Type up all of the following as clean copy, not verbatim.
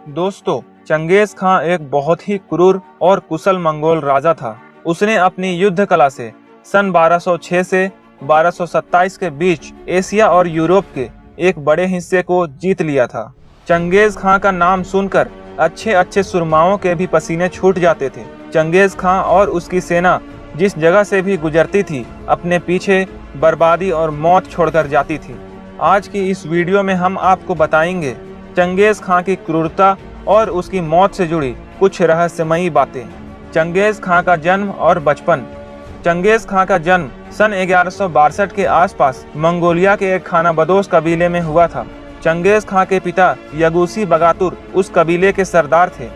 दोस्तों, चंगेज खां एक बहुत ही क्रूर और कुशल मंगोल राजा था। उसने अपनी युद्ध कला से सन 1206 से 1227 के बीच एशिया और यूरोप के एक बड़े हिस्से को जीत लिया था। चंगेज खां का नाम सुनकर अच्छे अच्छे सुरमाओं के भी पसीने छूट जाते थे। चंगेज खां और उसकी सेना जिस जगह से भी गुजरती थी, अपने पीछे बर्बादी और मौत छोड़कर जाती थी। आज की इस वीडियो में हम आपको बताएंगे चंगेज खां की क्रूरता और उसकी मौत से जुड़ी कुछ रहस्यमयी बातें। चंगेज खां का जन्म और बचपन। चंगेज खां का जन्म सन 1162 के आसपास मंगोलिया के एक खानाबदोश कबीले में हुआ था। चंगेज खां के पिता यगूसी बगातुर उस कबीले के सरदार थे।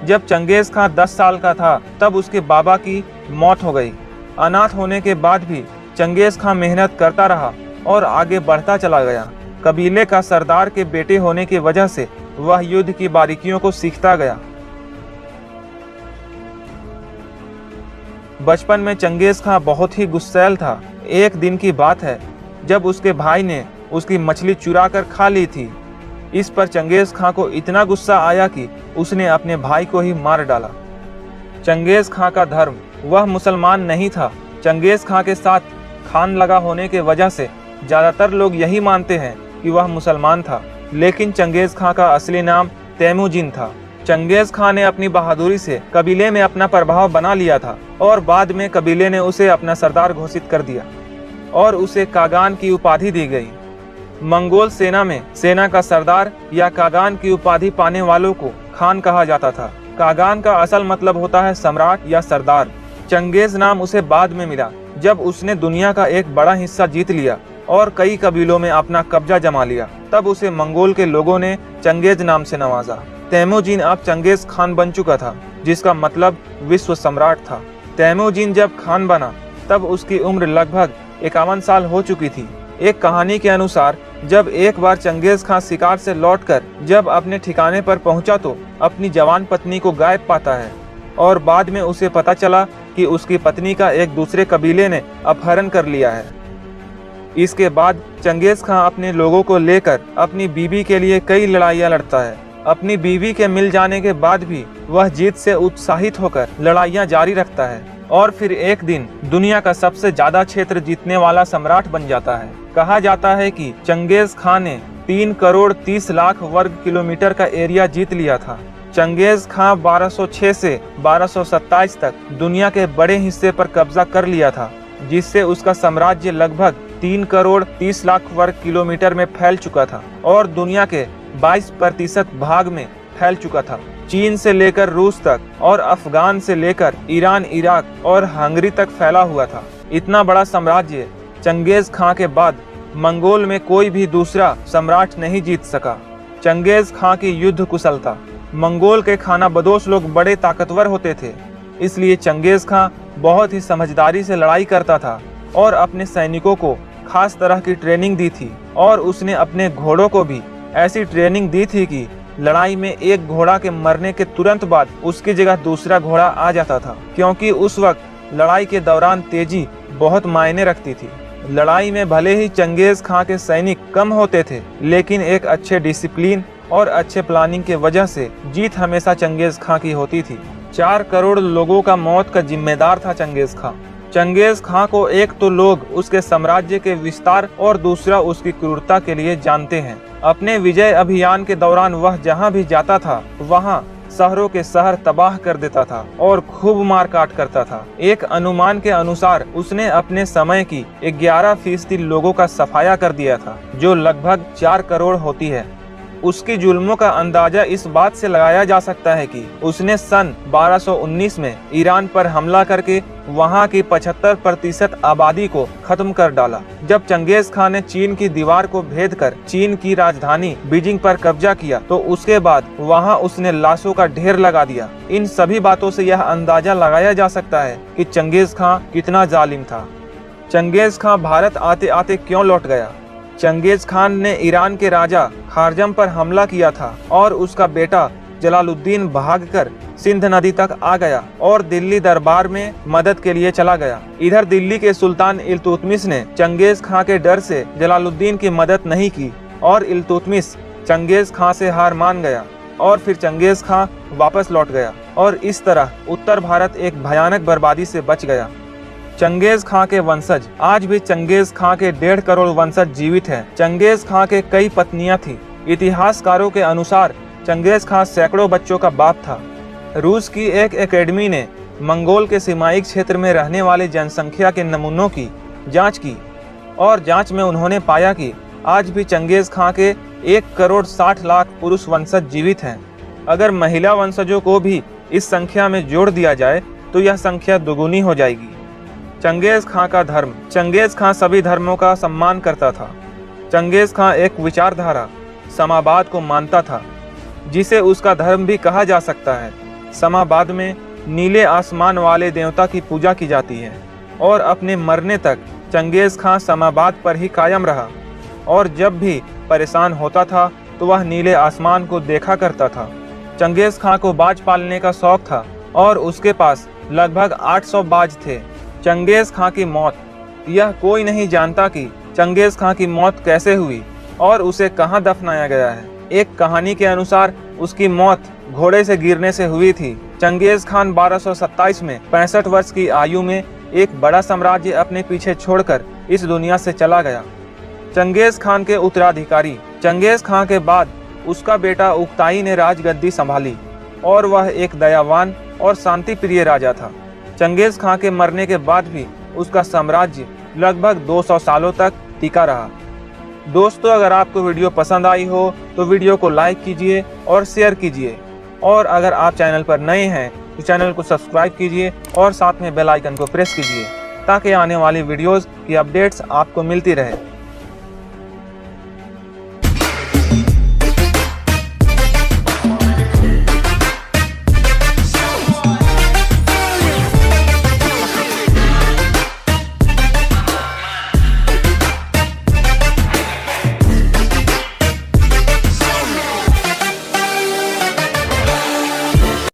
जब चंगेज खां 10 साल का था, तब उसके बाबा की मौत हो गई। अनाथ होने के बाद भी चंगेज खां मेहनत करता रहा और आगे बढ़ता चला गया। कबीले का सरदार के बेटे होने की वजह से वह युद्ध की बारीकियों को सीखता गया। बचपन में चंगेज खां बहुत ही गुस्सैल था। एक दिन की बात है जब उसके भाई ने उसकी मछली चुरा कर खा ली थी। इस पर चंगेज खां को इतना गुस्सा आया कि उसने अपने भाई को ही मार डाला। चंगेज खां का धर्म, वह मुसलमान नहीं था। चंगेज खां के साथ खान लगा होने के वजह से ज्यादातर लोग यही मानते हैं कि वह मुसलमान था, लेकिन चंगेज खां का असली नाम तैमूजिन था। चंगेज खां ने अपनी बहादुरी से कबीले में अपना प्रभाव बना लिया था और बाद में कबीले ने उसे अपना सरदार घोषित कर दिया और उसे कागान की उपाधि दी गई। मंगोल सेना में सेना का सरदार या कागान की उपाधि पाने वालों को खान कहा जाता था। कागान का असल मतलब होता है सम्राट या सरदार। चंगेज नाम उसे बाद में मिला जब उसने दुनिया का एक बड़ा हिस्सा जीत लिया और कई कबीलों में अपना कब्जा जमा लिया। तब उसे मंगोल के लोगों ने चंगेज नाम से नवाजा। तैमूजिन अब चंगेज खान बन चुका था, जिसका मतलब विश्व सम्राट था। तैमूजिन जब खान बना तब उसकी उम्र लगभग 51 साल हो चुकी थी। एक कहानी के अनुसार जब एक बार चंगेज खान शिकार से लौटकर जब अपने ठिकाने पर पहुंचा तो अपनी जवान पत्नी को गायब पाता है और बाद में उसे पता चला कि उसकी पत्नी का एक दूसरे कबीले ने अपहरण कर लिया है। इसके बाद चंगेज खान अपने लोगों को लेकर अपनी बीवी के लिए कई लड़ाइयाँ लड़ता है। अपनी बीवी के मिल जाने के बाद भी वह जीत से उत्साहित होकर लड़ाइयाँ जारी रखता है और फिर एक दिन दुनिया का सबसे ज्यादा क्षेत्र जीतने वाला सम्राट बन जाता है। कहा जाता है कि चंगेज खान ने 3 करोड़ 30 लाख वर्ग किलोमीटर का एरिया जीत लिया था। चंगेज खान 1206 से 1227 तक दुनिया के बड़े हिस्से पर कब्जा कर लिया था, जिससे उसका साम्राज्य लगभग 3 करोड़ 30 लाख वर्ग किलोमीटर में फैल चुका था और दुनिया के 22% भाग में फैल चुका था। चीन से लेकर रूस तक और अफगान से लेकर ईरान, इराक और हंगरी तक फैला हुआ था। इतना बड़ा साम्राज्य चंगेज खां के बाद मंगोल में कोई भी दूसरा सम्राट नहीं जीत सका। चंगेज खां की युद्ध कुशलता। मंगोल के खानाबदोश लोग बड़े ताकतवर होते थे, इसलिए चंगेज खां बहुत ही समझदारी से लड़ाई करता था और अपने सैनिकों को खास तरह की ट्रेनिंग दी थी और उसने अपने घोड़ों को भी ऐसी ट्रेनिंग दी थी कि लड़ाई में एक घोड़ा के मरने के तुरंत बाद उसकी जगह दूसरा घोड़ा आ जाता था, क्योंकि उस वक्त लड़ाई के दौरान तेजी बहुत मायने रखती थी। लड़ाई में भले ही चंगेज खां के सैनिक कम होते थे, लेकिन एक अच्छे डिसिप्लिन और अच्छे प्लानिंग के वजह से जीत हमेशा चंगेज खां की होती थी। 4 करोड़ लोगों का मौत का जिम्मेदार था चंगेज खां। चंगेज खां को एक तो लोग उसके साम्राज्य के विस्तार और दूसरा उसकी क्रूरता के लिए जानते हैं। अपने विजय अभियान के दौरान वह जहां भी जाता था, वहां शहरों के शहर तबाह कर देता था और खूब मार काट करता था। एक अनुमान के अनुसार उसने अपने समय की 11% लोगों का सफाया कर दिया था, जो लगभग 4 करोड़ होती है। उसकी जुल्मों का अंदाजा इस बात से लगाया जा सकता है कि उसने सन 1219 में ईरान पर हमला करके वहां की 75% आबादी को खत्म कर डाला। जब चंगेज खान ने चीन की दीवार को भेद कर चीन की राजधानी बीजिंग पर कब्जा किया, तो उसके बाद वहां उसने लाशों का ढेर लगा दिया। इन सभी बातों से यह अंदाजा लगाया जा सकता है कि चंगेज खान कितना जालिम था। चंगेज खान भारत आते आते क्यों लौट गया? चंगेज खान ने ईरान के राजा खारजम पर हमला किया था और उसका बेटा जलालुद्दीन भागकर सिंध नदी तक आ गया और दिल्ली दरबार में मदद के लिए चला गया। इधर दिल्ली के सुल्तान इल्तुतमिश ने चंगेज खां के डर से जलालुद्दीन की मदद नहीं की और इल्तुतमिश चंगेज खां से हार मान गया और फिर चंगेज खां वापस लौट गया और इस तरह उत्तर भारत एक भयानक बर्बादी से बच गया। चंगेज खां के वंशज आज भी चंगेज खां के 1.5 करोड़ वंशज जीवित हैं। चंगेज खां के कई पत्नियां थीं। इतिहासकारों के अनुसार चंगेज खां सैकड़ों बच्चों का बाप था। रूस की एक एकेडमी ने मंगोल के सीमाई क्षेत्र में रहने वाले जनसंख्या के नमूनों की जांच की और जांच में उन्होंने पाया कि आज भी चंगेज खां के 1 करोड़ 60 लाख पुरुष वंशज जीवित हैं। अगर महिला वंशजों को भी इस संख्या में जोड़ दिया जाए तो यह संख्या दुगुनी हो जाएगी। चंगेज खां का धर्म। चंगेज खां सभी धर्मों का सम्मान करता था। चंगेज खां एक विचारधारा समावाद को मानता था, जिसे उसका धर्म भी कहा जा सकता है। समावाद में नीले आसमान वाले देवता की पूजा की जाती है और अपने मरने तक चंगेज खां समावाद पर ही कायम रहा और जब भी परेशान होता था तो वह नीले आसमान को देखा करता था। चंगेज खां को बाज पालने का शौक था और उसके पास लगभग 800 बाज थे। चंगेज खां की मौत। यह कोई नहीं जानता कि चंगेज खां की मौत कैसे हुई और उसे कहां दफनाया गया है। एक कहानी के अनुसार उसकी मौत घोड़े से गिरने से हुई थी। चंगेज खान 1227 में 65 वर्ष की आयु में एक बड़ा साम्राज्य अपने पीछे छोड़कर इस दुनिया से चला गया। चंगेज खान के उत्तराधिकारी। चंगेज खान के बाद उसका बेटा उकताई ने राजगद्दी संभाली और वह एक दयावान और शांति प्रिय राजा था। चंगेज खान के मरने के बाद भी उसका साम्राज्य लगभग 200 सालों तक टिका रहा। दोस्तों, अगर आपको वीडियो पसंद आई हो तो वीडियो को लाइक कीजिए और शेयर कीजिए और अगर आप चैनल पर नए हैं तो चैनल को सब्सक्राइब कीजिए और साथ में बेल आइकन को प्रेस कीजिए ताकि आने वाली वीडियोस की अपडेट्स आपको मिलती रहे।